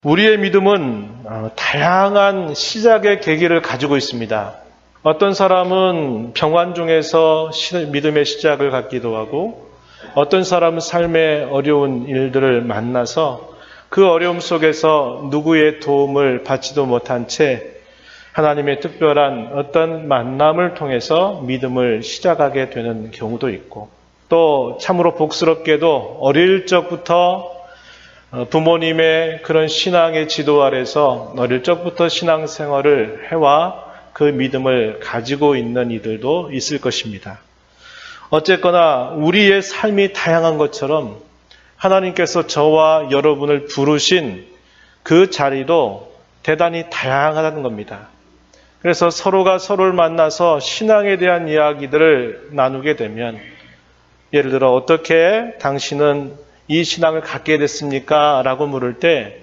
우리의 믿음은 다양한 시작의 계기를 가지고 있습니다. 어떤 사람은 평안 중에서 믿음의 시작을 갖기도 하고, 어떤 사람은 삶의 어려운 일들을 만나서 그 어려움 속에서 누구의 도움을 받지도 못한 채 하나님의 특별한 어떤 만남을 통해서 믿음을 시작하게 되는 경우도 있고, 또 참으로 복스럽게도 어릴 적부터 부모님의 그런 신앙의 지도 아래서 어릴 적부터 신앙생활을 해와 그 믿음을 가지고 있는 이들도 있을 것입니다. 어쨌거나 우리의 삶이 다양한 것처럼 하나님께서 저와 여러분을 부르신 그 자리도 대단히 다양하다는 겁니다. 그래서 서로가 서로를 만나서 신앙에 대한 이야기들을 나누게 되면, 예를 들어 어떻게 당신은 이 신앙을 갖게 됐습니까? 라고 물을 때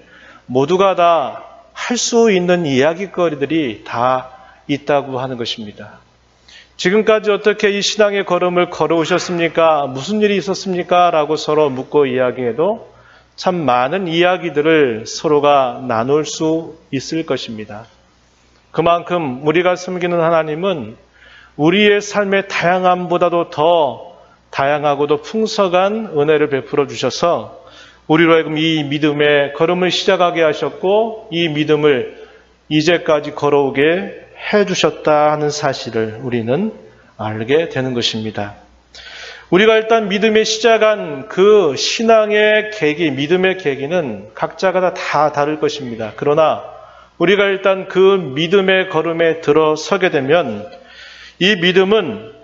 모두가 다 할 수 있는 이야기거리들이 다 있다고 하는 것입니다. 지금까지 어떻게 이 신앙의 걸음을 걸어오셨습니까? 무슨 일이 있었습니까? 라고 서로 묻고 이야기해도 참 많은 이야기들을 서로가 나눌 수 있을 것입니다. 그만큼 우리가 섬기는 하나님은 우리의 삶의 다양함보다도 더 다양하고도 풍성한 은혜를 베풀어 주셔서 우리로 하여금 이 믿음의 걸음을 시작하게 하셨고, 이 믿음을 이제까지 걸어오게 해주셨다 하는 사실을 우리는 알게 되는 것입니다. 우리가 일단 믿음에 시작한 그 신앙의 계기, 믿음의 계기는 각자가 다 다를 것입니다. 그러나 우리가 일단 그 믿음의 걸음에 들어서게 되면 이 믿음은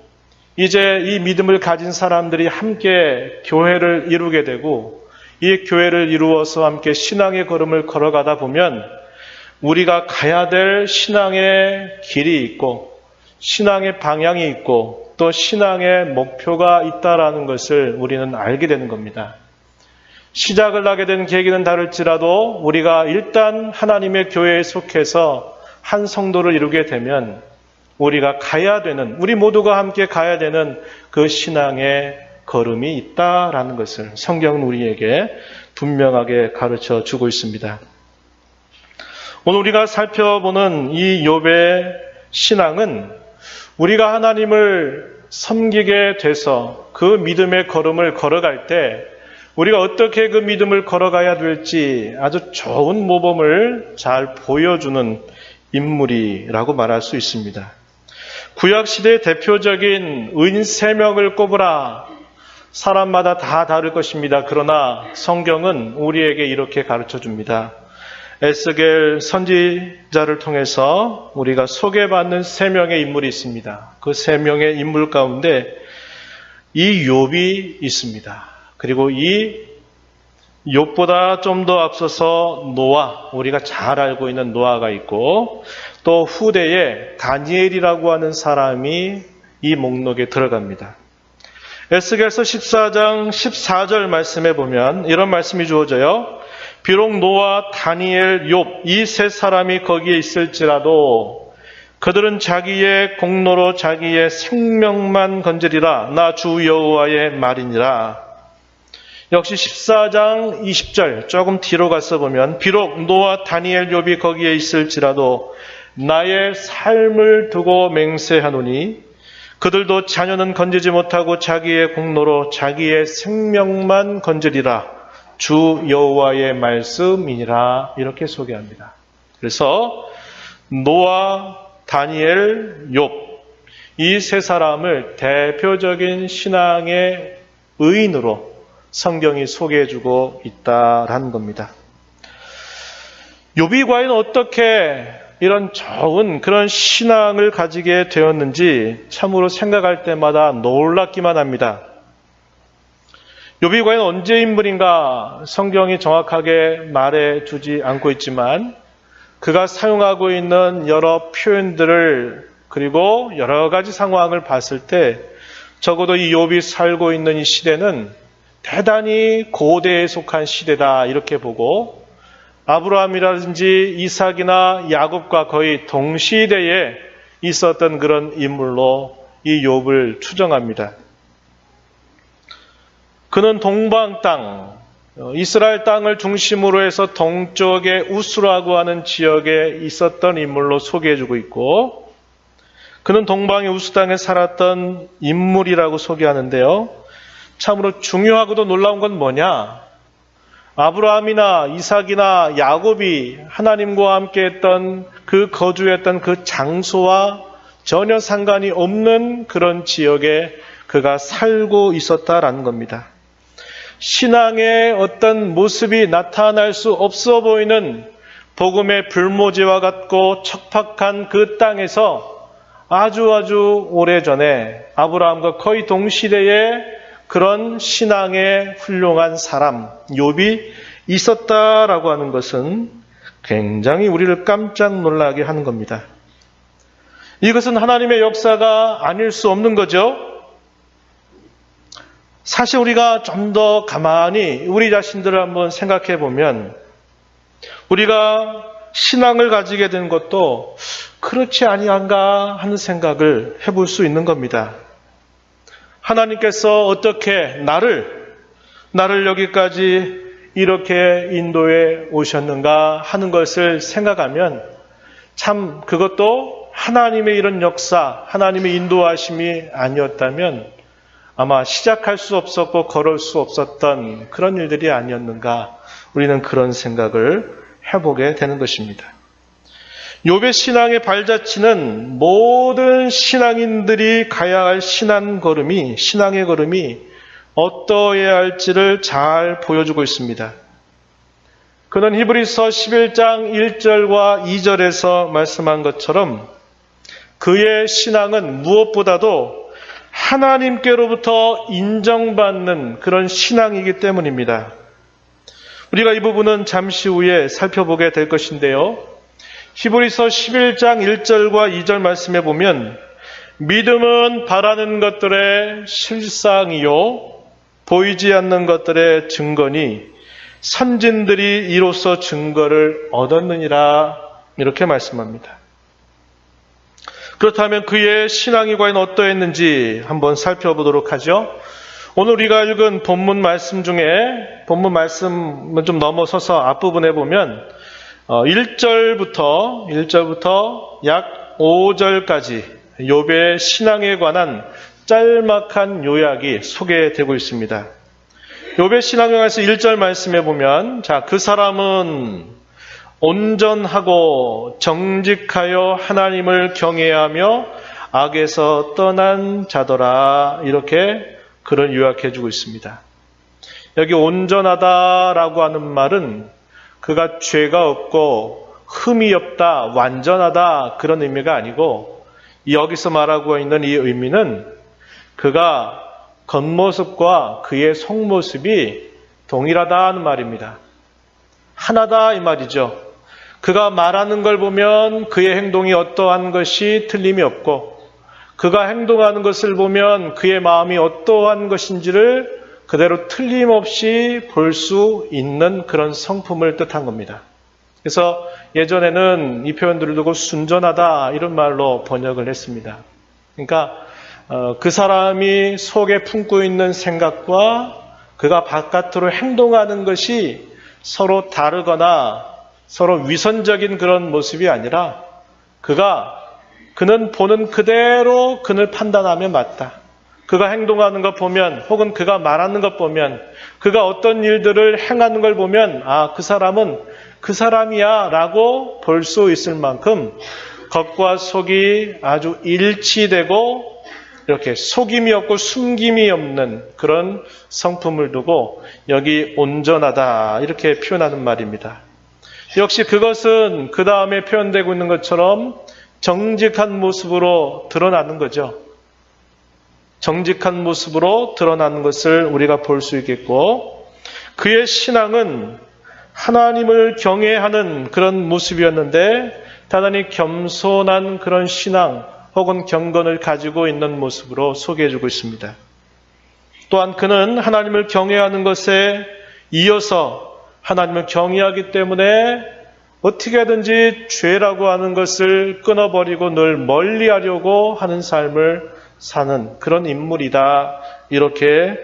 이제 이 믿음을 가진 사람들이 함께 교회를 이루게 되고, 이 교회를 이루어서 함께 신앙의 걸음을 걸어가다 보면 우리가 가야 될 신앙의 길이 있고 신앙의 방향이 있고 또 신앙의 목표가 있다라는 것을 우리는 알게 되는 겁니다. 시작을 하게 된 계기는 다를지라도 우리가 일단 하나님의 교회에 속해서 한 성도를 이루게 되면 우리가 가야 되는, 우리 모두가 함께 가야 되는 그 신앙의 걸음이 있다라는 것을 성경은 우리에게 분명하게 가르쳐 주고 있습니다. 오늘 우리가 살펴보는 이 욥의 신앙은 우리가 하나님을 섬기게 돼서 그 믿음의 걸음을 걸어갈 때 우리가 어떻게 그 믿음을 걸어가야 될지 아주 좋은 모범을 잘 보여주는 인물이라고 말할 수 있습니다. 구약시대의 대표적인 의인 3명을 꼽으라. 사람마다 다 다를 것입니다. 그러나 성경은 우리에게 이렇게 가르쳐 줍니다. 에스겔 선지자를 통해서 우리가 소개받는 3명의 인물이 있습니다. 그 3명의 인물 가운데 이 욥이 있습니다. 그리고 이 욥보다 좀 더 앞서서 노아, 우리가 잘 알고 있는 노아가 있고, 또 후대에 다니엘이라고 하는 사람이 이 목록에 들어갑니다. 에스겔서 14장 14절 말씀에 보면 이런 말씀이 주어져요. 비록 노아, 다니엘, 욥 이 3사람이 거기에 있을지라도 그들은 자기의 공로로 자기의 생명만 건지리라. 나 주 여호와의 말이니라. 역시 14장 20절 조금 뒤로 가서 보면 비록 노아, 다니엘, 욥이 거기에 있을지라도 나의 삶을 두고 맹세하노니 그들도 자녀는 건지지 못하고 자기의 공로로 자기의 생명만 건지리라. 주 여호와의 말씀이니라. 이렇게 소개합니다. 그래서 노아, 다니엘, 욥 이 3사람을 대표적인 신앙의 의인으로 성경이 소개해주고 있다라는 겁니다. 욥이 과연 어떻게 이런 좋은 그런 신앙을 가지게 되었는지 참으로 생각할 때마다 놀랍기만 합니다. 욥이 과연 언제 인물인가 성경이 정확하게 말해주지 않고 있지만 그가 사용하고 있는 여러 표현들을 그리고 여러 가지 상황을 봤을 때 적어도 이 욥이 살고 있는 이 시대는 대단히 고대에 속한 시대다 이렇게 보고, 아브라함이라든지 이삭이나 야곱과 거의 동시대에 있었던 그런 인물로 이 욥을 추정합니다. 그는 동방 땅, 이스라엘 땅을 중심으로 해서 동쪽의 우스라고 하는 지역에 있었던 인물로 소개해주고 있고, 그는 동방의 우스 땅에 살았던 인물이라고 소개하는데요. 참으로 중요하고도 놀라운 건 뭐냐? 아브라함이나 이삭이나 야곱이 하나님과 함께 했던 그 거주했던 그 장소와 전혀 상관이 없는 그런 지역에 그가 살고 있었다라는 겁니다. 신앙의 어떤 모습이 나타날 수 없어 보이는 복음의 불모지와 같고 척박한 그 땅에서 아주 오래전에 아브라함과 거의 동시대에 그런 신앙의 훌륭한 사람, 욥이 있었다라고 하는 것은 굉장히 우리를 깜짝 놀라게 하는 겁니다. 이것은 하나님의 역사가 아닐 수 없는 거죠. 사실 우리가 좀 더 가만히 우리 자신들을 한번 생각해 보면 우리가 신앙을 가지게 된 것도 그렇지 아니한가 하는 생각을 해볼 수 있는 겁니다. 하나님께서 어떻게 나를 여기까지 이렇게 인도해 오셨는가 하는 것을 생각하면 참 그것도 하나님의 이런 역사, 하나님의 인도하심이 아니었다면 아마 시작할 수 없었고 걸을 수 없었던 그런 일들이 아니었는가, 우리는 그런 생각을 해보게 되는 것입니다. 욥의 신앙의 발자취는 모든 신앙인들이 가야 할 신앙의 걸음이 어떠해야 할지를 잘 보여주고 있습니다. 그는 히브리서 11장 1절과 2절에서 말씀한 것처럼 그의 신앙은 무엇보다도 하나님께로부터 인정받는 그런 신앙이기 때문입니다. 우리가 이 부분은 잠시 후에 살펴보게 될 것인데요. 히브리서 11장 1절과 2절 말씀에 보면 믿음은 바라는 것들의 실상이요 보이지 않는 것들의 증거니 선진들이 이로써 증거를 얻었느니라, 이렇게 말씀합니다. 그렇다면 그의 신앙이 과연 어떠했는지 한번 살펴보도록 하죠. 오늘 우리가 읽은 본문 말씀 중에 본문 말씀은 좀 넘어서서 앞부분에 보면 1절부터 약 5절까지 욥의 신앙에 관한 짤막한 요약이 소개되고 있습니다. 욥의 신앙에 관해서 1절 말씀에 보면 그 사람은 온전하고 정직하여 하나님을 경외하며 악에서 떠난 자더라, 이렇게 그런 요약해주고 있습니다. 여기 온전하다라고 하는 말은 그가 죄가 없고 흠이 없다, 완전하다 그런 의미가 아니고, 여기서 말하고 있는 이 의미는 그가 겉모습과 그의 속모습이 동일하다는 말입니다. 하나다 이 말이죠. 그가 말하는 걸 보면 그의 행동이 어떠한 것이 틀림이 없고, 그가 행동하는 것을 보면 그의 마음이 어떠한 것인지를 그대로 틀림없이 볼 수 있는 그런 성품을 뜻한 겁니다. 그래서 예전에는 이 표현들을 두고 순전하다 이런 말로 번역을 했습니다. 그러니까 그 사람이 속에 품고 있는 생각과 그가 바깥으로 행동하는 것이 서로 다르거나 서로 위선적인 그런 모습이 아니라 그는 보는 그대로 그를 판단하면 맞다. 그가 행동하는 것 보면, 혹은 그가 말하는 것 보면, 그가 어떤 일들을 행하는 걸 보면 그 사람은 그 사람이야 라고 볼 수 있을 만큼 겉과 속이 아주 일치되고 이렇게 속임이 없고 숨김이 없는 그런 성품을 두고 여기 온전하다 이렇게 표현하는 말입니다. 역시 그것은 그 다음에 표현되고 있는 것처럼 정직한 모습으로 드러나는 거죠. 정직한 모습으로 드러나는 것을 우리가 볼 수 있겠고, 그의 신앙은 하나님을 경외하는 그런 모습이었는데 대단히 겸손한 그런 신앙 혹은 경건을 가지고 있는 모습으로 소개해주고 있습니다. 또한 그는 하나님을 경외하는 것에 이어서 하나님을 경외하기 때문에 어떻게든지 죄라고 하는 것을 끊어버리고 늘 멀리하려고 하는 삶을 사는 그런 인물이다, 이렇게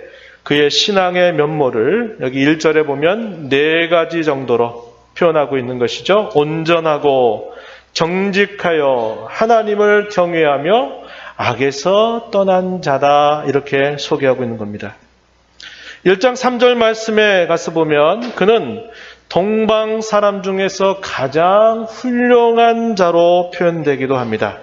그의 신앙의 면모를 여기 1절에 보면 4가지 정도로 표현하고 있는 것이죠. 온전하고 정직하여 하나님을 경외하며 악에서 떠난 자다, 이렇게 소개하고 있는 겁니다. 1장 3절 말씀에 가서 보면 그는 동방 사람 중에서 가장 훌륭한 자로 표현되기도 합니다.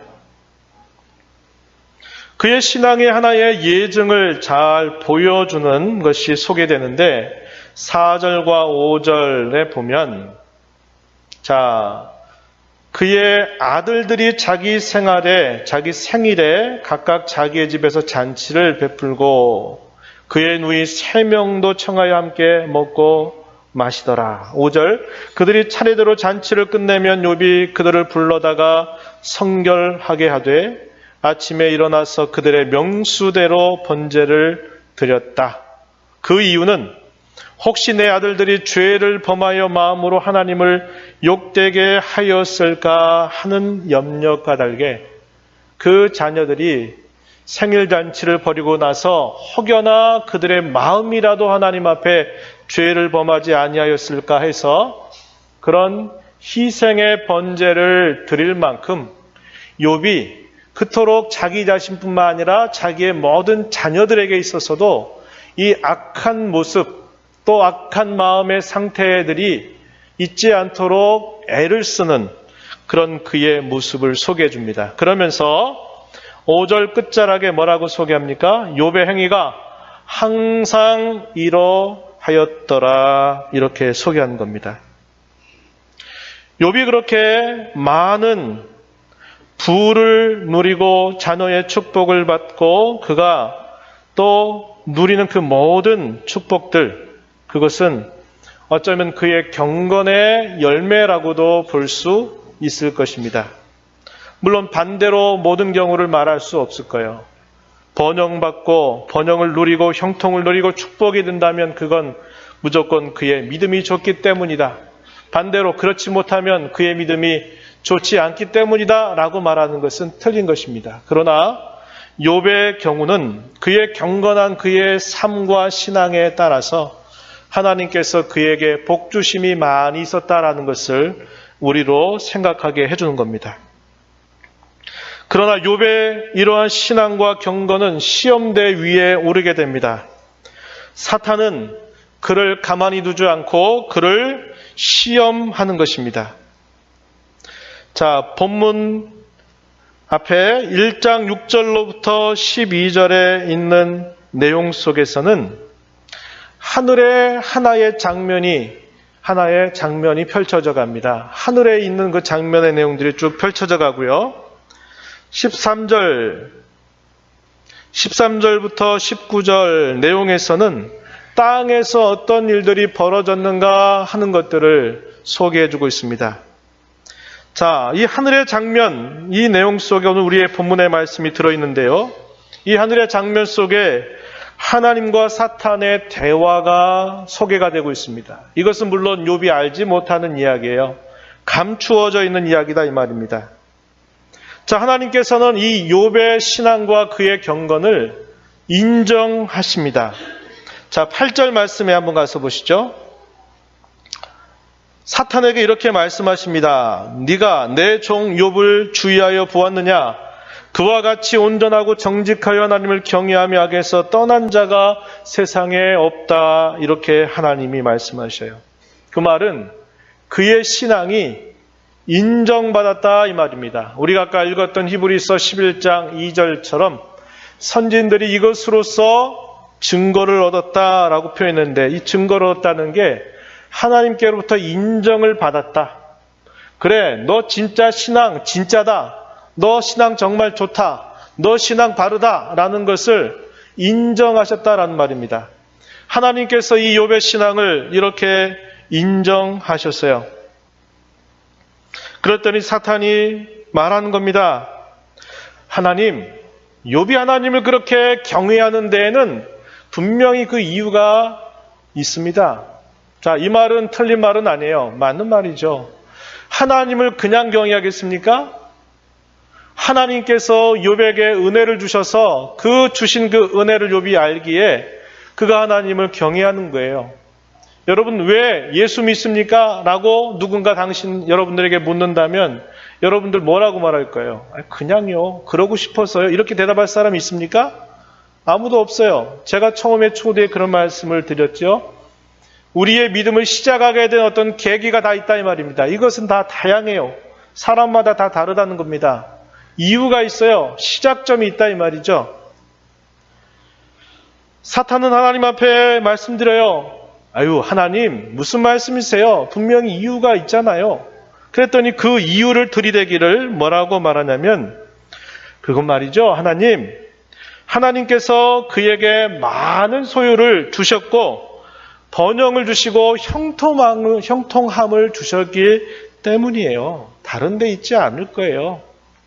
그의 신앙의 하나의 예증을 잘 보여주는 것이 소개되는데 4절과 5절에 보면 그의 아들들이 자기 생일에 각각 자기의 집에서 잔치를 베풀고 그의 누이 3명도 청하여 함께 먹고 마시더라. 5절, 그들이 차례대로 잔치를 끝내면 욥이 그들을 불러다가 성결하게 하되 아침에 일어나서 그들의 명수대로 번제를 드렸다. 그 이유는 혹시 내 아들들이 죄를 범하여 마음으로 하나님을 욕되게 하였을까 하는 염려가 달게 그 자녀들이 생일잔치를 벌이고 나서 혹여나 그들의 마음이라도 하나님 앞에 죄를 범하지 아니하였을까 해서 그런 희생의 번제를 드릴 만큼 욥이 그토록 자기 자신뿐만 아니라 자기의 모든 자녀들에게 있어서도 이 악한 모습 또 악한 마음의 상태들이 잊지 않도록 애를 쓰는 그런 그의 모습을 소개해 줍니다. 그러면서 5절 끝자락에 뭐라고 소개합니까? 욥의 행위가 항상 이러하였더라, 이렇게 소개한 겁니다. 욥이 그렇게 많은 부를 누리고 자녀의 축복을 받고 그가 또 누리는 그 모든 축복들, 그것은 어쩌면 그의 경건의 열매라고도 볼 수 있을 것입니다. 물론 반대로 모든 경우를 말할 수 없을 거예요. 번영받고 번영을 누리고 형통을 누리고 축복이 된다면 그건 무조건 그의 믿음이 좋기 때문이다. 반대로 그렇지 못하면 그의 믿음이 좋지 않기 때문이다 라고 말하는 것은 틀린 것입니다. 그러나 욥의 경우는 그의 경건한 그의 삶과 신앙에 따라서 하나님께서 그에게 복주심이 많이 있었다라는 것을 우리로 생각하게 해주는 겁니다. 그러나 욥의 이러한 신앙과 경건은 시험대 위에 오르게 됩니다. 사탄은 그를 가만히 두지 않고 그를 시험하는 것입니다. 본문 앞에 1장 6절로부터 12절에 있는 내용 속에서는 하늘의 하나의 장면이 펼쳐져 갑니다. 하늘에 있는 그 장면의 내용들이 쭉 펼쳐져 가고요. 13절부터 19절 내용에서는 땅에서 어떤 일들이 벌어졌는가 하는 것들을 소개해 주고 있습니다. 이 하늘의 장면, 이 내용 속에 오늘 우리의 본문의 말씀이 들어있는데요. 이 하늘의 장면 속에 하나님과 사탄의 대화가 소개가 되고 있습니다. 이것은 물론 욥이 알지 못하는 이야기예요. 감추어져 있는 이야기다 이 말입니다. 하나님께서는 이 욥의 신앙과 그의 경건을 인정하십니다. 8절 말씀에 한번 가서 보시죠. 사탄에게 이렇게 말씀하십니다. 네가 내 종 욥을 주의하여 보았느냐? 그와 같이 온전하고 정직하여 하나님을 경외하며 악에서 떠난 자가 세상에 없다. 이렇게 하나님이 말씀하셔요. 그 말은 그의 신앙이 인정받았다 이 말입니다. 우리가 아까 읽었던 히브리서 11장 2절처럼 선진들이 이것으로서 증거를 얻었다라고 표현했는데 이 증거를 얻었다는 게 하나님께로부터 인정을 받았다. 그래, 너 진짜 신앙 진짜다. 너 신앙 정말 좋다. 너 신앙 바르다. 라는 것을 인정하셨다라는 말입니다. 하나님께서 이 욥의 신앙을 이렇게 인정하셨어요. 그랬더니 사탄이 말하는 겁니다. 하나님, 욥이 하나님을 그렇게 경외하는 데에는 분명히 그 이유가 있습니다. 이 말은 틀린 말은 아니에요. 맞는 말이죠. 하나님을 그냥 경외하겠습니까? 하나님께서 욥에게 은혜를 주셔서 그 주신 그 은혜를 욥이 알기에 그가 하나님을 경외하는 거예요. 여러분 왜 예수 믿습니까? 라고 누군가 여러분들에게 묻는다면 여러분들 뭐라고 말할 거예요? 그냥요. 그러고 싶어서요. 이렇게 대답할 사람이 있습니까? 아무도 없어요. 제가 처음에 초대에 그런 말씀을 드렸죠. 우리의 믿음을 시작하게 된 어떤 계기가 다 있다 이 말입니다. 이것은 다 다양해요. 사람마다 다 다르다는 겁니다. 이유가 있어요. 시작점이 있다 이 말이죠. 사탄은 하나님 앞에 말씀드려요. 하나님 무슨 말씀이세요? 분명히 이유가 있잖아요. 그랬더니 그 이유를 들이대기를 뭐라고 말하냐면 그건 말이죠. 하나님께서 그에게 많은 소유를 주셨고 번영을 주시고 형통함을 주셨기 때문이에요. 다른 데 있지 않을 거예요.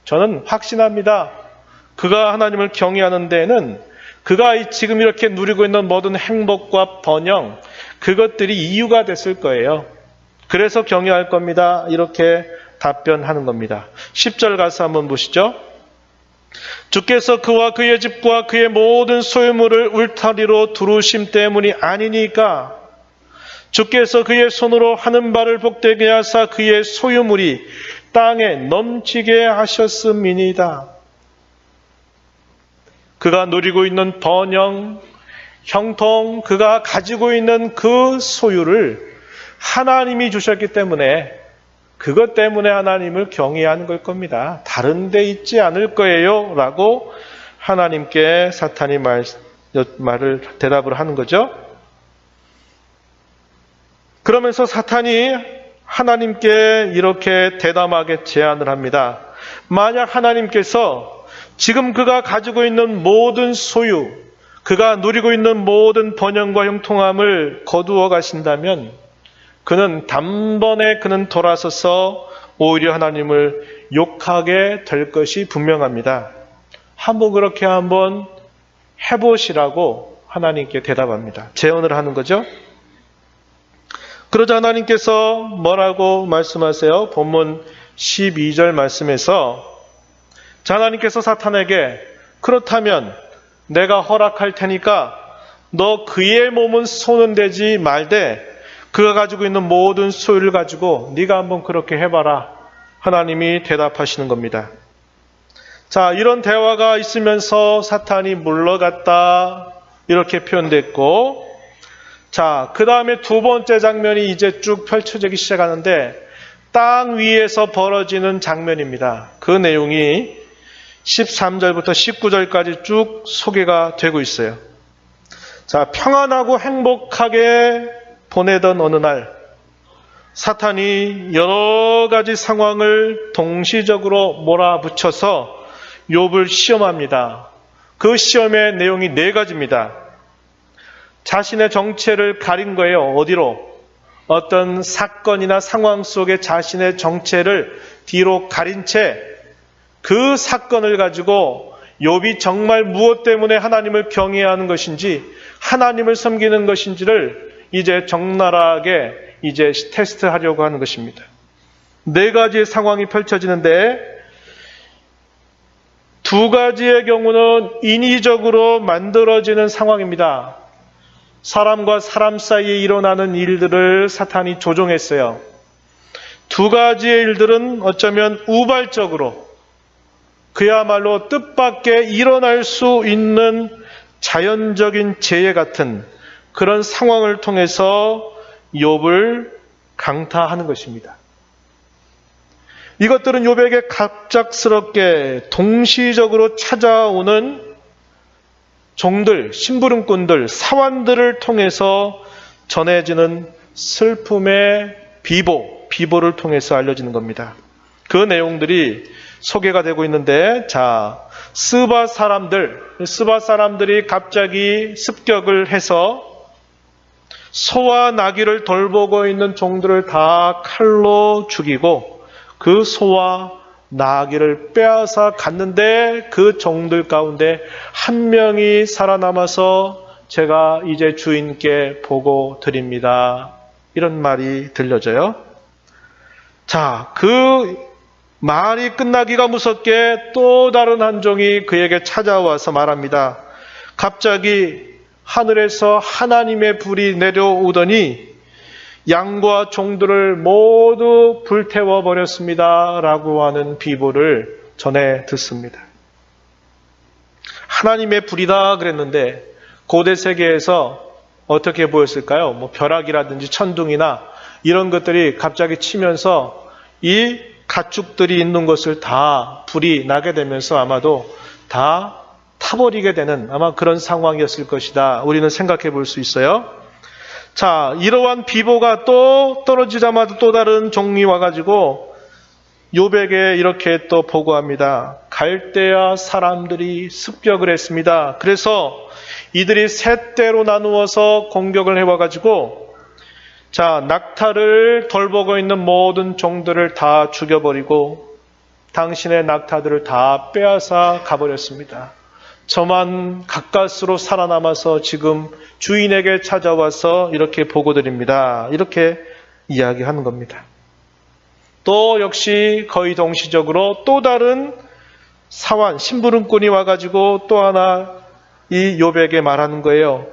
저는 확신합니다. 그가 하나님을 경외하는 데에는 그가 지금 이렇게 누리고 있는 모든 행복과 번영, 그것들이 이유가 됐을 거예요. 그래서 경외할 겁니다. 이렇게 답변하는 겁니다. 10절 가서 한번 보시죠. 주께서 그와 그의 집과 그의 모든 소유물을 울타리로 두르심 때문이 아니니까 주께서 그의 손으로 하는 바를 복되게 하사 그의 소유물이 땅에 넘치게 하셨음이니이다. 그가 누리고 있는 번영, 형통, 그가 가지고 있는 그 소유를 하나님이 주셨기 때문에 그것 때문에 하나님을 경외하는 걸 겁니다. 다른 데 있지 않을 거예요. 라고 하나님께 사탄이 대답을 하는 거죠. 그러면서 사탄이 하나님께 이렇게 대담하게 제안을 합니다. 만약 하나님께서 지금 그가 가지고 있는 모든 소유, 그가 누리고 있는 모든 번영과 형통함을 거두어 가신다면 그는 단번에 돌아서서 오히려 하나님을 욕하게 될 것이 분명합니다. 그렇게 한번 해보시라고 하나님께 대답합니다. 제언을 하는 거죠. 그러자 하나님께서 뭐라고 말씀하세요? 본문 12절 말씀에서 하나님께서 사탄에게 그렇다면 내가 허락할 테니까 너 그의 몸은 손은 대지 말되 그가 가지고 있는 모든 소유를 가지고 네가 한번 그렇게 해봐라. 하나님이 대답하시는 겁니다. 자, 이런 대화가 있으면서 사탄이 물러갔다 이렇게 표현됐고, 자, 그 다음에 두 번째 장면이 이제 쭉 펼쳐지기 시작하는데 땅 위에서 벌어지는 장면입니다. 그 내용이 13절부터 19절까지 쭉 소개가 되고 있어요. 자, 평안하고 행복하게 보내던 어느 날 사탄이 여러 가지 상황을 동시적으로 몰아붙여서 욥을 시험합니다. 그 시험의 내용이 4가지입니다. 자신의 정체를 가린 거예요. 어디로? 어떤 사건이나 상황 속에 자신의 정체를 뒤로 가린 채 그 사건을 가지고 욥이 정말 무엇 때문에 하나님을 경외하는 것인지 하나님을 섬기는 것인지를 이제 적나라하게 이제 테스트하려고 하는 것입니다. 4가지의 상황이 펼쳐지는데 2가지의 경우는 인위적으로 만들어지는 상황입니다. 사람과 사람 사이에 일어나는 일들을 사탄이 조종했어요. 2가지의 일들은 어쩌면 우발적으로 그야말로 뜻밖의 일어날 수 있는 자연적인 재해 같은 그런 상황을 통해서 욥을 강타하는 것입니다. 이것들은 욥에게 갑작스럽게 동시적으로 찾아오는 종들, 심부름꾼들, 사환들을 통해서 전해지는 슬픔의 비보를 통해서 알려지는 겁니다. 그 내용들이 소개가 되고 있는데, 자, 스바 사람들이 갑자기 습격을 해서 소와 나귀를 돌보고 있는 종들을 다 칼로 죽이고 그 소와 나귀를 빼앗아 갔는데 그 종들 가운데 한 명이 살아남아서 제가 이제 주인께 보고 드립니다. 이런 말이 들려져요. 자, 그 말이 끝나기가 무섭게 또 다른 한 종이 그에게 찾아와서 말합니다. 갑자기 하늘에서 하나님의 불이 내려오더니 양과 종들을 모두 불태워 버렸습니다. 라고 하는 비보를 전해 듣습니다. 하나님의 불이다 그랬는데 고대 세계에서 어떻게 보였을까요? 벼락이라든지 천둥이나 이런 것들이 갑자기 치면서 이 가축들이 있는 것을 다 불이 나게 되면서 아마도 다 타버리게 되는 아마 그런 상황이었을 것이다. 우리는 생각해 볼 수 있어요. 자, 이러한 비보가 또 떨어지자마자 또 다른 종이 와가지고 욥에게 이렇게 또 보고합니다. 갈대아 사람들이 습격을 했습니다. 그래서 이들이 세 대로 나누어서 공격을 해와가지고 자, 낙타를 돌보고 있는 모든 종들을 다 죽여버리고 당신의 낙타들을 다 빼앗아 가버렸습니다. 저만 가까스로 살아남아서 지금 주인에게 찾아와서 이렇게 보고드립니다. 이렇게 이야기하는 겁니다. 또 역시 거의 동시적으로 또 다른 사환, 심부름꾼이 와가지고 또 하나 이 욥에게 말하는 거예요.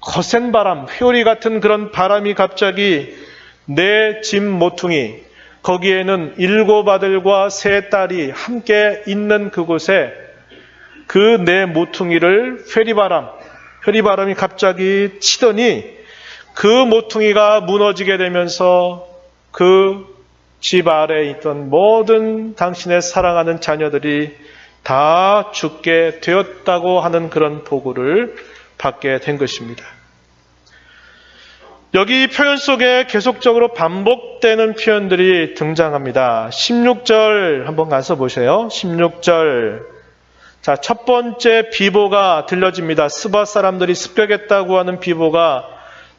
거센 바람, 회오리 같은 그런 바람이 갑자기 내 집 모퉁이, 거기에는 7 아들과 3 딸이 함께 있는 그곳에 그 내 모퉁이를 회리바람이 갑자기 치더니 그 모퉁이가 무너지게 되면서 그 집 아래에 있던 모든 당신의 사랑하는 자녀들이 다 죽게 되었다고 하는 그런 보고를 받게 된 것입니다. 여기 표현 속에 계속적으로 반복되는 표현들이 등장합니다. 16절 한번 가서 보세요. 16절. 자, 첫 번째 비보가 들려집니다. 스바 사람들이 습격했다고 하는 비보가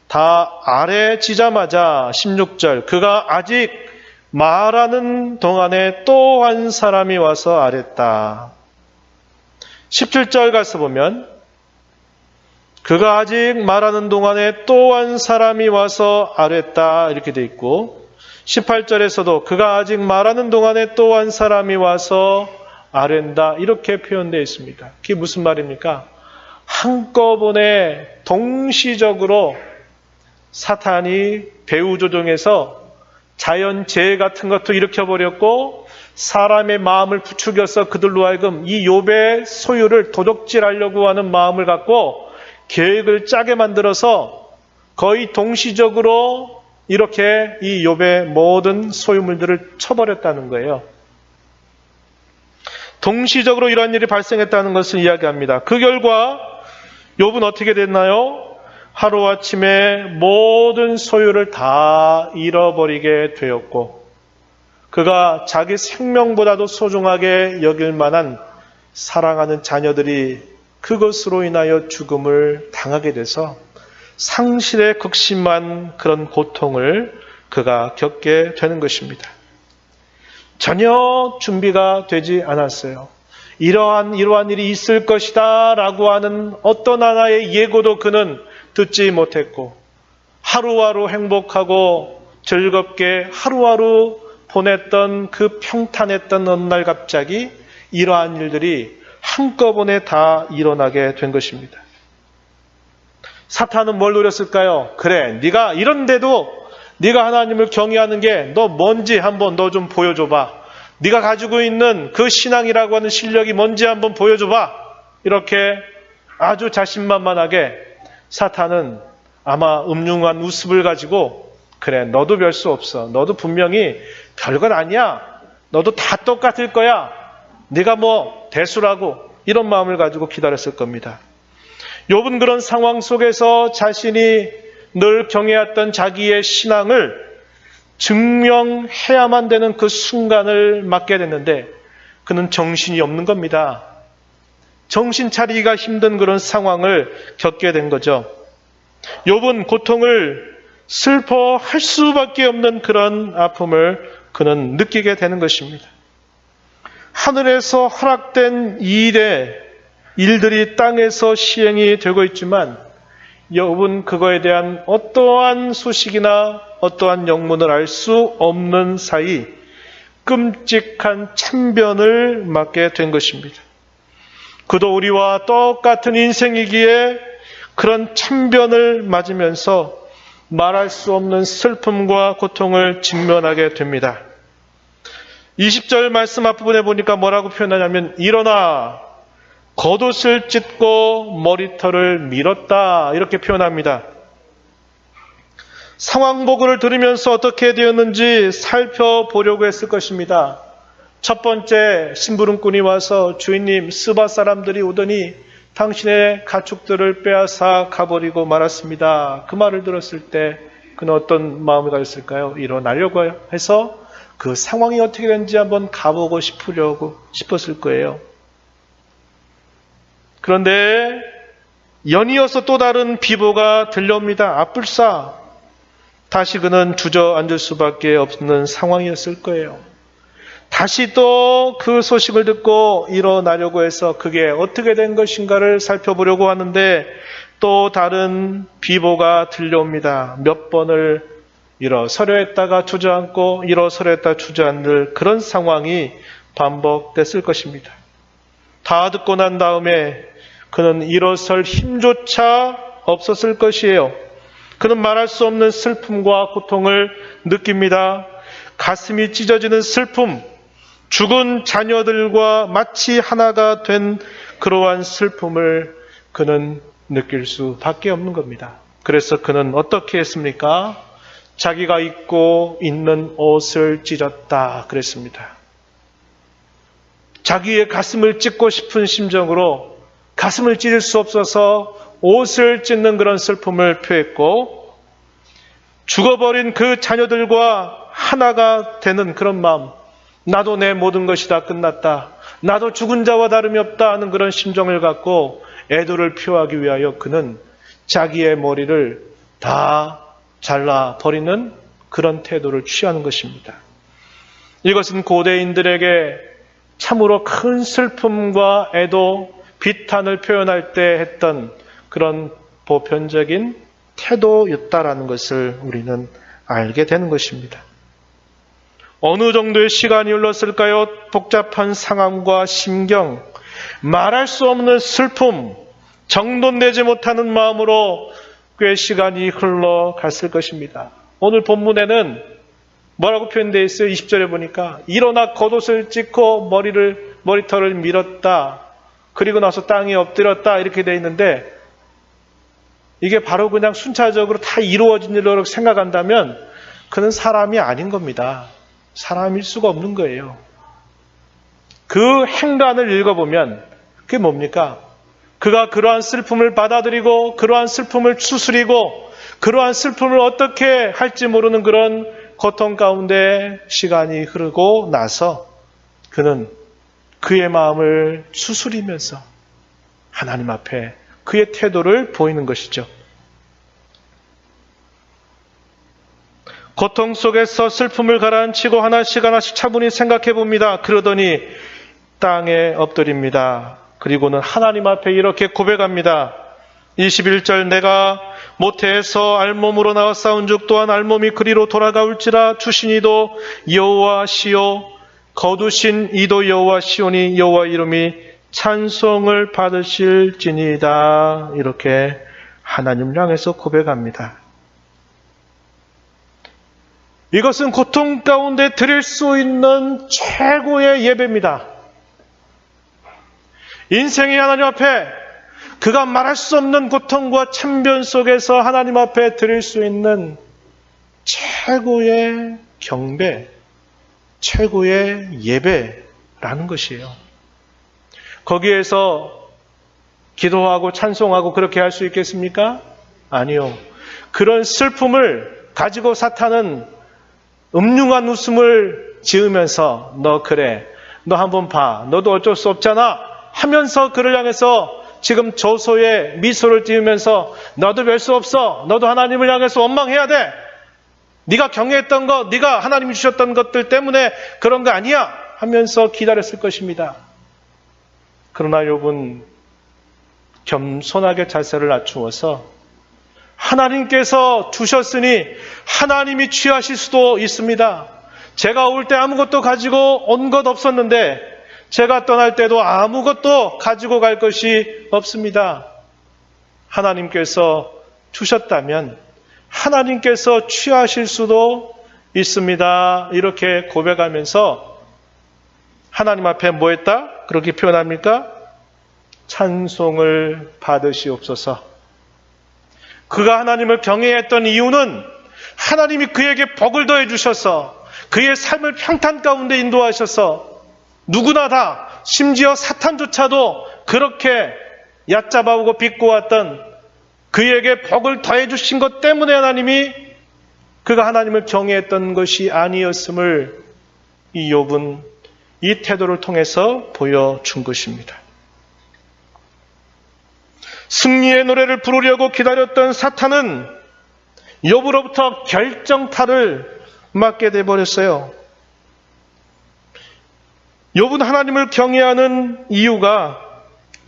다 아래지자마자 16절. 그가 아직 말하는 동안에 또 한 사람이 와서 아랬다. 17절 가서 보면 그가 아직 말하는 동안에 또 한 사람이 와서 아랬다. 이렇게 돼 있고 18절에서도 그가 아직 말하는 동안에 또 한 사람이 와서 아랜다. 이렇게 표현되어 있습니다. 그게 무슨 말입니까? 한꺼번에 동시적으로 사탄이 배후조종해서 자연재해 같은 것도 일으켜버렸고 사람의 마음을 부추겨서 그들로 하여금 이 욥의 소유를 도둑질하려고 하는 마음을 갖고 계획을 짜게 만들어서 거의 동시적으로 이렇게 이 욥의 모든 소유물들을 쳐버렸다는 거예요. 동시적으로 이러한 일이 발생했다는 것을 이야기합니다. 그 결과 욥은 어떻게 됐나요? 하루아침에 모든 소유를 다 잃어버리게 되었고 그가 자기 생명보다도 소중하게 여길 만한 사랑하는 자녀들이 그것으로 인하여 죽음을 당하게 돼서 상실에 극심한 그런 고통을 그가 겪게 되는 것입니다. 전혀 준비가 되지 않았어요. 이러한 일이 있을 것이다 라고 하는 어떤 하나의 예고도 그는 듣지 못했고 하루하루 행복하고 즐겁게 하루하루 보냈던 그 평탄했던 어느 날 갑자기 이러한 일들이 한꺼번에 다 일어나게 된 것입니다. 사탄은 뭘 노렸을까요? 그래, 네가 이런데도 네가 하나님을 경외하는 게 너 뭔지 한번 너 좀 보여줘봐. 네가 가지고 있는 그 신앙이라고 하는 실력이 뭔지 한번 보여줘봐. 이렇게 아주 자신만만하게 사탄은 아마 음흉한 우습을 가지고 그래, 너도 별 수 없어. 너도 분명히 별건 아니야. 너도 다 똑같을 거야. 네가 뭐 대수라고 이런 마음을 가지고 기다렸을 겁니다. 욥은 그런 상황 속에서 자신이 늘 경외했던 자기의 신앙을 증명해야만 되는 그 순간을 맞게 됐는데 그는 정신이 없는 겁니다. 정신 차리기가 힘든 그런 상황을 겪게 된 거죠. 욥은 고통을 슬퍼할 수밖에 없는 그런 아픔을 그는 느끼게 되는 것입니다. 하늘에서 허락된 일들이 땅에서 시행이 되고 있지만 욥은 그거에 대한 어떠한 소식이나 어떠한 영문을 알 수 없는 사이 끔찍한 참변을 맞게 된 것입니다. 그도 우리와 똑같은 인생이기에 그런 참변을 맞으면서 말할 수 없는 슬픔과 고통을 직면하게 됩니다. 20절 말씀 앞부분에 보니까 뭐라고 표현하냐면 일어나 겉옷을 찢고 머리털을 밀었다 이렇게 표현합니다. 상황 보고를 들으면서 어떻게 되었는지 살펴보려고 했을 것입니다. 첫 번째 심부름꾼이 와서 주인님 스바 사람들이 오더니 당신의 가축들을 빼앗아 가버리고 말았습니다. 그 말을 들었을 때 그는 어떤 마음이 가졌을까요? 일어나려고 해서 그 상황이 어떻게 되는지 한번 가보고 싶었을 거예요. 그런데 연이어서 또 다른 비보가 들려옵니다. 아뿔싸. 다시 그는 주저앉을 수밖에 없는 상황이었을 거예요. 다시 또 그 소식을 듣고 일어나려고 해서 그게 어떻게 된 것인가를 살펴보려고 하는데 또 다른 비보가 들려옵니다. 몇 번을 일어서려 했다가 주저앉고 일어서려 했다가 주저앉을 그런 상황이 반복됐을 것입니다. 다 듣고 난 다음에 그는 일어설 힘조차 없었을 것이에요. 그는 말할 수 없는 슬픔과 고통을 느낍니다. 가슴이 찢어지는 슬픔, 죽은 자녀들과 마치 하나가 된 그러한 슬픔을 그는 느낄 수밖에 없는 겁니다. 그래서 그는 어떻게 했습니까? 자기가 입고 있는 옷을 찢었다 그랬습니다. 자기의 가슴을 찢고 싶은 심정으로 가슴을 찢을 수 없어서 옷을 찢는 그런 슬픔을 표했고 죽어버린 그 자녀들과 하나가 되는 그런 마음, 나도 내 모든 것이 다 끝났다, 나도 죽은 자와 다름이 없다 하는 그런 심정을 갖고 애도를 표하기 위하여 그는 자기의 머리를 다 잘라버리는 그런 태도를 취하는 것입니다. 이것은 고대인들에게 참으로 큰 슬픔과 애도, 비탄을 표현할 때 했던 그런 보편적인 태도였다라는 것을 우리는 알게 되는 것입니다. 어느 정도의 시간이 흘렀을까요? 복잡한 상황과 심경, 말할 수 없는 슬픔, 정돈되지 못하는 마음으로 꽤 시간이 흘러갔을 것입니다. 오늘 본문에는 뭐라고 표현되어 있어요? 20절에 보니까 일어나 겉옷을 찢고 머리털을 밀었다. 그리고 나서 땅에 엎드렸다. 이렇게 되어 있는데 이게 바로 그냥 순차적으로 다 이루어진 일로 생각한다면 그는 사람이 아닌 겁니다. 사람일 수가 없는 거예요. 그 행간을 읽어보면 그게 뭡니까? 그가 그러한 슬픔을 받아들이고 그러한 슬픔을 추스리고 그러한 슬픔을 어떻게 할지 모르는 그런 고통 가운데 시간이 흐르고 나서 그는 그의 마음을 추스리면서 하나님 앞에 그의 태도를 보이는 것이죠. 고통 속에서 슬픔을 가라앉히고 하나씩 차분히 생각해 봅니다. 그러더니 땅에 엎드립니다. 그리고는 하나님 앞에 이렇게 고백합니다. 21절 내가 모태에서 알몸으로 나와 싸운즉 또한 알몸이 그리로 돌아가올지라 주신 이도 여호와시요 거두신 이도 여호와시오니 여호와 이름이 찬송을 받으실지니이다. 이렇게 하나님을 향해서 고백합니다. 이것은 고통 가운데 드릴 수 있는 최고의 예배입니다. 인생의 하나님 앞에 그가 말할 수 없는 고통과 참변 속에서 하나님 앞에 드릴 수 있는 최고의 경배, 최고의 예배라는 것이에요. 거기에서 기도하고 찬송하고 그렇게 할 수 있겠습니까? 아니요. 그런 슬픔을 가지고 사탄은 음흉한 웃음을 지으면서 너 그래, 너 한번 봐, 너도 어쩔 수 없잖아 하면서 그를 향해서 지금 조소의 미소를 띄우면서 너도 별 수 없어, 너도 하나님을 향해서 원망해야 돼, 네가 경외했던 것, 네가 하나님이 주셨던 것들 때문에 그런 거 아니야 하면서 기다렸을 것입니다. 그러나 욥은 겸손하게 자세를 낮추어서 하나님께서 주셨으니 하나님이 취하실 수도 있습니다. 제가 올 때 아무것도 가지고 온 것 없었는데 제가 떠날 때도 아무것도 가지고 갈 것이 없습니다. 하나님께서 주셨다면 하나님께서 취하실 수도 있습니다. 이렇게 고백하면서 하나님 앞에 뭐 했다? 그렇게 표현합니까? 찬송을 받으시옵소서. 그가 하나님을 경외했던 이유는 하나님이 그에게 복을 더해 주셔서 그의 삶을 평탄 가운데 인도하셔서 누구나 다 심지어 사탄조차도 그렇게 얕잡아오고 비꼬았던 그에게 복을 더해 주신 것 때문에 하나님이 그가 하나님을 경외했던 것이 아니었음을 이 욥은 이 태도를 통해서 보여준 것입니다. 승리의 노래를 부르려고 기다렸던 사탄은 욥으로부터 결정타를 맞게 돼버렸어요. 욥은 하나님을 경외하는 이유가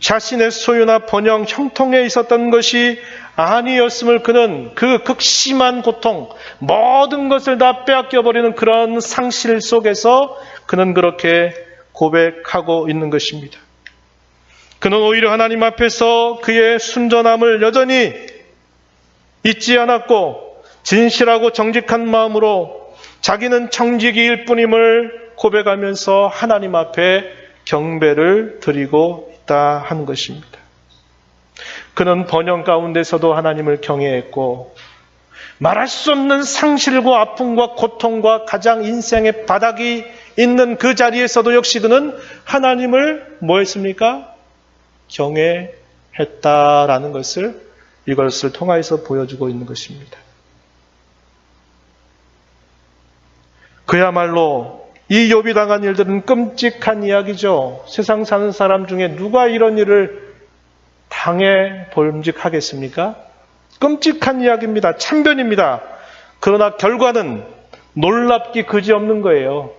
자신의 소유나 번영, 형통에 있었던 것이 아니었음을 그는 그 극심한 고통, 모든 것을 다 빼앗겨버리는 그런 상실 속에서 그는 그렇게 고백하고 있는 것입니다. 그는 오히려 하나님 앞에서 그의 순전함을 여전히 잊지 않았고 진실하고 정직한 마음으로 자기는 청지기일 뿐임을 고백하면서 하나님 앞에 경배를 드리고 있다 하는 것입니다. 그는 번영 가운데서도 하나님을 경외했고 말할 수 없는 상실과 아픔과 고통과 가장 인생의 바닥이 있는 그 자리에서도 역시 그는 하나님을 뭐 했습니까? 경외했다라는 것을 이것을 통해서 보여주고 있는 것입니다. 그야말로 이 욥이 당한 일들은 끔찍한 이야기죠. 세상 사는 사람 중에 누가 이런 일을 당해 볼직하겠습니까? 끔찍한 이야기입니다. 참변입니다. 그러나 결과는 놀랍기 그지없는 거예요.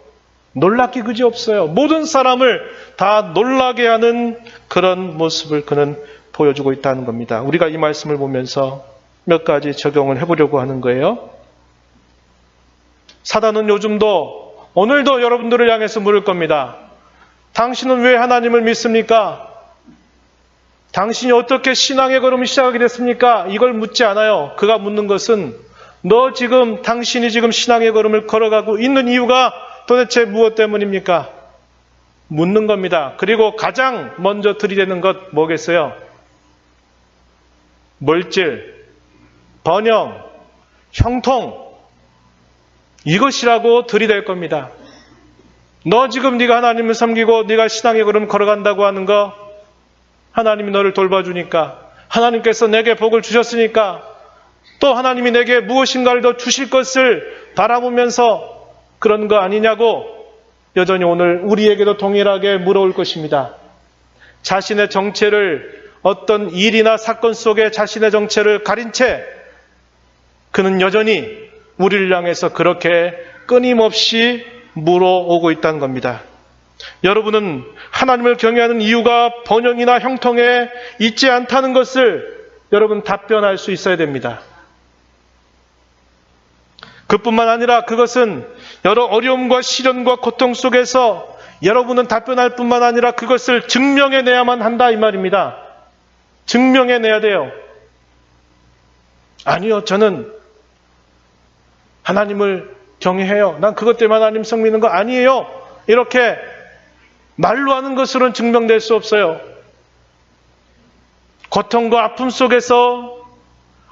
놀랍기 그지없어요. 모든 사람을 다 놀라게 하는 그런 모습을 그는 보여주고 있다는 겁니다. 우리가 이 말씀을 보면서 몇 가지 적용을 해보려고 하는 거예요. 사단은 요즘도 오늘도 여러분들을 향해서 물을 겁니다. 당신은 왜 하나님을 믿습니까? 당신이 어떻게 신앙의 걸음을 시작하게 됐습니까? 이걸 묻지 않아요. 그가 묻는 것은 당신이 지금 신앙의 걸음을 걸어가고 있는 이유가 도대체 무엇 때문입니까? 묻는 겁니다. 그리고 가장 먼저 들이대는 것 뭐겠어요? 물질, 번영, 형통, 이것이라고 들이댈 겁니다. 너 지금 네가 하나님을 섬기고 네가 신앙의 걸음 걸어간다고 하는 거 하나님이 너를 돌봐주니까 하나님께서 내게 복을 주셨으니까 또 하나님이 내게 무엇인가를 더 주실 것을 바라보면서 그런 거 아니냐고 여전히 오늘 우리에게도 동일하게 물어올 것입니다. 자신의 정체를 어떤 일이나 사건 속에 자신의 정체를 가린 채 그는 여전히 우리를 향해서 그렇게 끊임없이 물어오고 있다는 겁니다. 여러분은 하나님을 경외하는 이유가 번영이나 형통에 있지 않다는 것을 여러분 답변할 수 있어야 됩니다. 그뿐만 아니라 그것은 여러 어려움과 시련과 고통 속에서 여러분은 답변할 뿐만 아니라 그것을 증명해내야만 한다 이 말입니다. 증명해내야 돼요. 아니요, 저는 하나님을 경외해요. 난 그것 때문에 하나님 섬기는 거 아니에요. 이렇게 말로 하는 것으로는 증명될 수 없어요. 고통과 아픔 속에서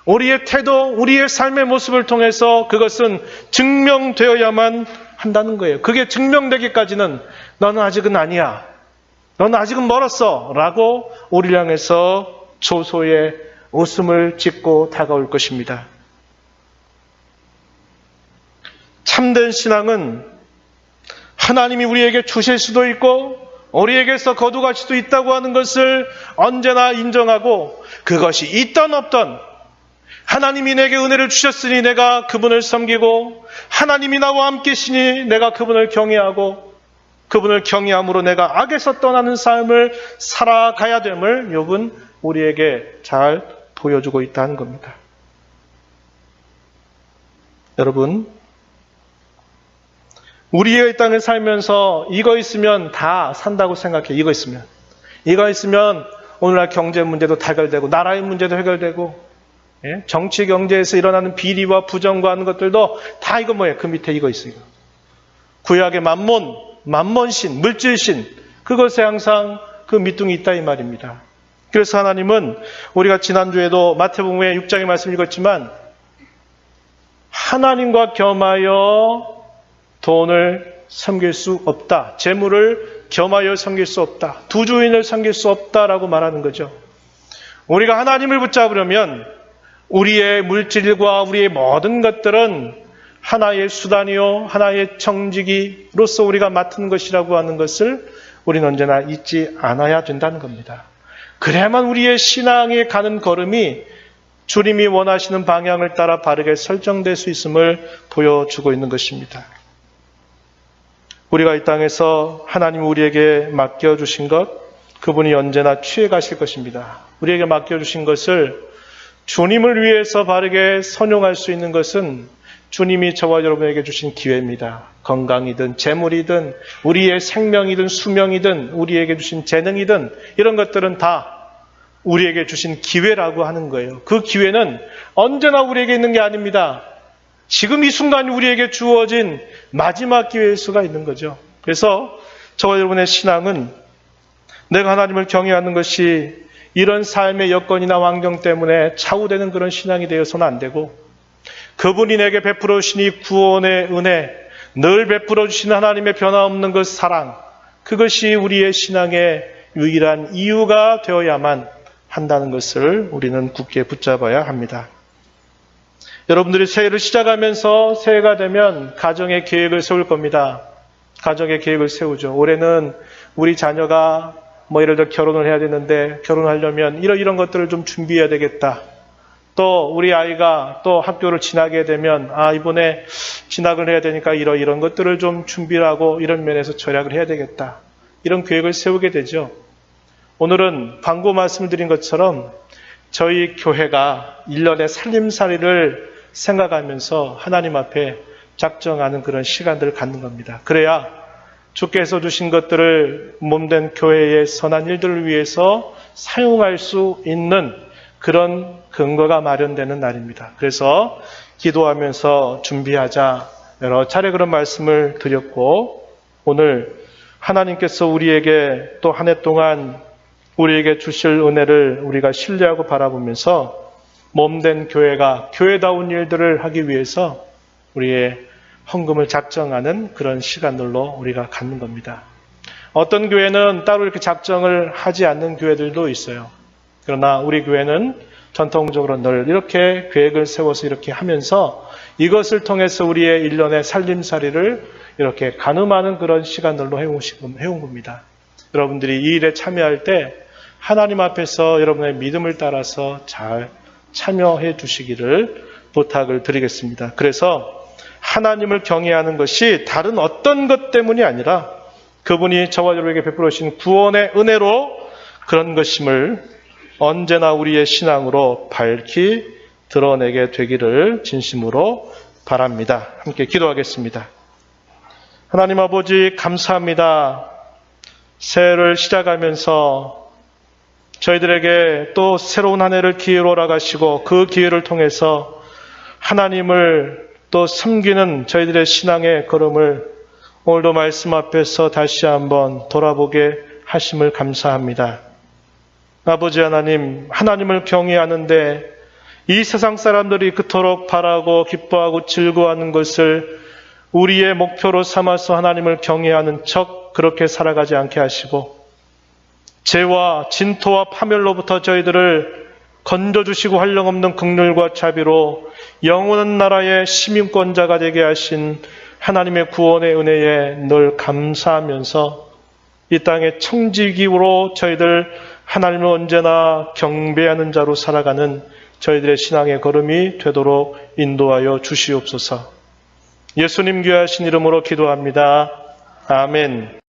우리의 태도, 우리의 삶의 모습을 통해서 그것은 증명되어야만 한다는 거예요. 그게 증명되기까지는 너는 아직은 아니야. 너는 아직은 멀었어. 라고 우리를 향해서 조소의 웃음을 짓고 다가올 것입니다. 참된 신앙은 하나님이 우리에게 주실 수도 있고 우리에게서 거두갈 수도 있다고 하는 것을 언제나 인정하고 그것이 있던 없던 하나님이 내게 은혜를 주셨으니 내가 그분을 섬기고 하나님이 나와 함께 계시니 내가 그분을 경외하고 그분을 경외함으로 내가 악에서 떠나는 삶을 살아가야 됨을 욥은 우리에게 잘 보여주고 있다는 겁니다. 여러분, 우리가 이 땅에 살면서 이거 있으면 다 산다고 생각해. 이거 있으면 오늘날 경제 문제도 해결되고 나라의 문제도 해결되고 정치 경제에서 일어나는 비리와 부정과 하는 것들도 다 이거 뭐예요? 그 밑에 이거 있어요. 구약의 만몬신, 물질신, 그것에 항상 그 밑둥이 있다 이 말입니다. 그래서 하나님은 우리가 지난주에도 마태복음의 6장의 말씀 읽었지만 하나님과 겸하여 돈을 섬길 수 없다. 재물을 겸하여 섬길 수 없다. 두 주인을 섬길 수 없다라고 말하는 거죠. 우리가 하나님을 붙잡으려면 우리의 물질과 우리의 모든 것들은 하나의 수단이요 하나의 청지기로서 우리가 맡은 것이라고 하는 것을 우리는 언제나 잊지 않아야 된다는 겁니다. 그래야만 우리의 신앙에 가는 걸음이 주님이 원하시는 방향을 따라 바르게 설정될 수 있음을 보여주고 있는 것입니다. 우리가 이 땅에서 하나님 우리에게 맡겨주신 것, 그분이 언제나 취해가실 것입니다. 우리에게 맡겨주신 것을 주님을 위해서 바르게 선용할 수 있는 것은 주님이 저와 여러분에게 주신 기회입니다. 건강이든 재물이든 우리의 생명이든 수명이든 우리에게 주신 재능이든 이런 것들은 다 우리에게 주신 기회라고 하는 거예요. 그 기회는 언제나 우리에게 있는 게 아닙니다. 지금 이 순간 우리에게 주어진 마지막 기회일 수가 있는 거죠. 그래서 저와 여러분의 신앙은 내가 하나님을 경외하는 것이 이런 삶의 여건이나 환경 때문에 좌우되는 그런 신앙이 되어서는 안 되고 그분이 내게 베풀어 주신 이 구원의 은혜, 늘 베풀어 주신 하나님의 변화없는 그 사랑, 그것이 우리의 신앙의 유일한 이유가 되어야만 한다는 것을 우리는 굳게 붙잡아야 합니다. 여러분들이 새해를 시작하면서 새해가 되면 가정의 계획을 세울 겁니다. 가정의 계획을 세우죠. 올해는 우리 자녀가 예를 들어 결혼을 해야 되는데 결혼하려면 이런 것들을 좀 준비해야 되겠다. 또 우리 아이가 또 학교를 지나게 되면 이번에 진학을 해야 되니까 이런 것들을 좀 준비를 하고 이런 면에서 절약을 해야 되겠다. 이런 계획을 세우게 되죠. 오늘은 광고 말씀드린 것처럼 저희 교회가 1년의 살림살이를 생각하면서 하나님 앞에 작정하는 그런 시간들을 갖는 겁니다. 그래야 주께서 주신 것들을 몸된 교회의 선한 일들을 위해서 사용할 수 있는 그런 근거가 마련되는 날입니다. 그래서 기도하면서 준비하자 여러 차례 그런 말씀을 드렸고 오늘 하나님께서 우리에게 또 한 해 동안 우리에게 주실 은혜를 우리가 신뢰하고 바라보면서 몸된 교회가 교회다운 일들을 하기 위해서 우리의 헌금을 작정하는 그런 시간들로 우리가 갖는 겁니다. 어떤 교회는 따로 이렇게 작정을 하지 않는 교회들도 있어요. 그러나 우리 교회는 전통적으로 늘 이렇게 계획을 세워서 이렇게 하면서 이것을 통해서 우리의 일련의 살림살이를 이렇게 가늠하는 그런 시간들로 해온 겁니다. 여러분들이 이 일에 참여할 때 하나님 앞에서 여러분의 믿음을 따라서 잘 참여해 주시기를 부탁을 드리겠습니다. 그래서 하나님을 경외하는 것이 다른 어떤 것 때문이 아니라 그분이 저와 여러분에게 베풀어 주신 구원의 은혜로 그런 것임을 언제나 우리의 신앙으로 밝히 드러내게 되기를 진심으로 바랍니다. 함께 기도하겠습니다. 하나님 아버지 감사합니다. 새해를 시작하면서 저희들에게 또 새로운 한 해를 기회로 허락하시고 그 기회를 통해서 하나님을 또 섬기는 저희들의 신앙의 걸음을 오늘도 말씀 앞에서 다시 한번 돌아보게 하심을 감사합니다. 아버지 하나님, 하나님을 경외하는데 이 세상 사람들이 그토록 바라고 기뻐하고 즐거워하는 것을 우리의 목표로 삼아서 하나님을 경외하는 척 그렇게 살아가지 않게 하시고 죄와 진토와 파멸로부터 저희들을 건져주시고 한량없는 긍휼과 자비로 영원한 나라의 시민권자가 되게 하신 하나님의 구원의 은혜에 늘 감사하면서 이 땅의 청지기로 저희들 하나님을 언제나 경배하는 자로 살아가는 저희들의 신앙의 걸음이 되도록 인도하여 주시옵소서. 예수님 귀하신 이름으로 기도합니다. 아멘.